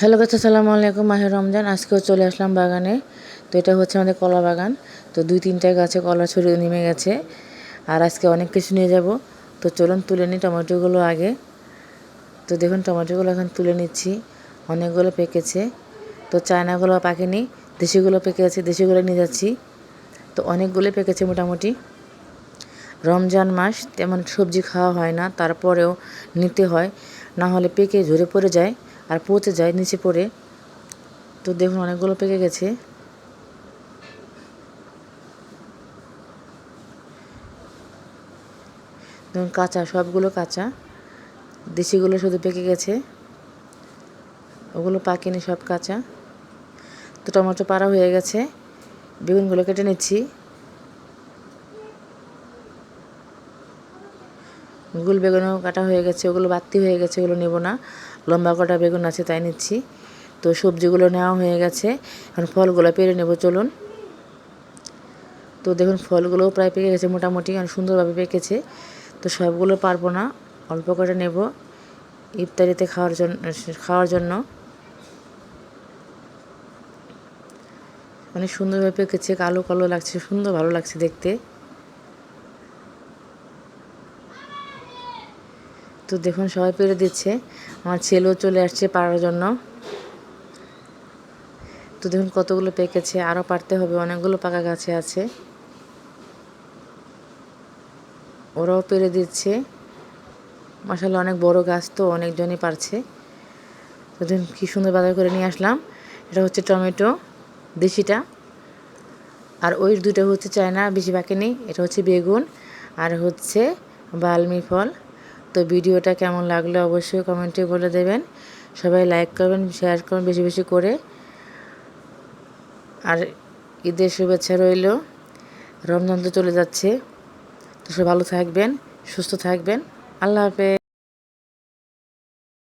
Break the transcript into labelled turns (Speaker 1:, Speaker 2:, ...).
Speaker 1: Hello গাছ, আসসালামু আলাইকুম। মাহে রমজান। আজকেও চলে আসলাম বাগানে। তো এটা হচ্ছে আমাদের কলা বাগান। তো 2-3টা গাছে কলা ছড়িয়ে নেমে গেছে, আর আজকে অনেক কিছু নিয়ে যাব। তো চলুন তুলে নিই টমেটোগুলো আগে। তো দেখুন টমেটোগুলো এখন তুলে নিচ্ছি। অনেকগুলো পেকেছে, তো চায়নাগুলো পাকেনি, দেশিগুলো পেকে আছে, দেশিগুলো নিয়ে যাচ্ছি। তো অনেকগুলো পেকেছে মোটামুটি। রমজান মাস, তেমন সবজি খাওয়া হয় না, তারপরেও নিতে হয়, না হলে পেকে ঝরে পড়ে যায় আর পচে যায় নিচে পড়ে। তো দেখুন অনেকগুলো পেকে গেছে। দেখুন কাঁচা, সবগুলো কাঁচা, দেশিগুলো শুধু পেকে গেছে, ওগুলো পাকেনি, সব কাঁচা। তো টমেটো পাড়া হয়ে গেছে, বেগুনগুলো কেটে নিচ্ছি। গোল বেগুনও কাটা হয়ে গেছে, ওগুলো বাড়তি হয়ে গেছে, ওগুলো নেব না। লম্বা কটা বেগুন আছে, তাই নিচ্ছি। তো সবজিগুলো নেওয়া হয়ে গেছে, এখন ফলগুলো পেরে নেব, চলুন। তো দেখুন ফলগুলোও প্রায় পেকে গেছে মোটামুটি, অনেক সুন্দরভাবে পেকেছে। তো সবগুলো পারবো না, অল্প করে নেব ইফতারিতে খাওয়ার জন্য। অনেক সুন্দরভাবে পেকেছে, কালো কালো লাগছে, সুন্দর ভালো লাগছে দেখতে। তো দেখুন সবাই পেরে দিচ্ছে, আমার ছেলেও চলে আসছে পাড়ার জন্য। তো দেখুন কতগুলো পেকেছে, আরও পারতে হবে, অনেকগুলো পাকা গাছে আছে, ওরাও পেরে দিচ্ছে। মাশাআল্লাহ অনেক বড় গাছ, তো অনেকজনই পারছে। তো দেখুন কী সুন্দর বাজার করে নিয়ে আসলাম। এটা হচ্ছে টমেটো দেশিটা, আর ওই দুটো হচ্ছে চায়না, বেশি পাকেনি। এটা হচ্ছে বেগুন, আর হচ্ছে বালমি ফল। তো ভিডিওটা কেমন লাগলো অবশ্যই কমেন্টে বলে দেবেন। সবাই লাইক করবেন, শেয়ার করবেন বেশি বেশি করে। আর ঈদের শুভেচ্ছা রইল। রমজান তো চলে যাচ্ছে, তো সবাই ভালো থাকবেন, সুস্থ থাকবেন। আল্লাহ হাফেজ।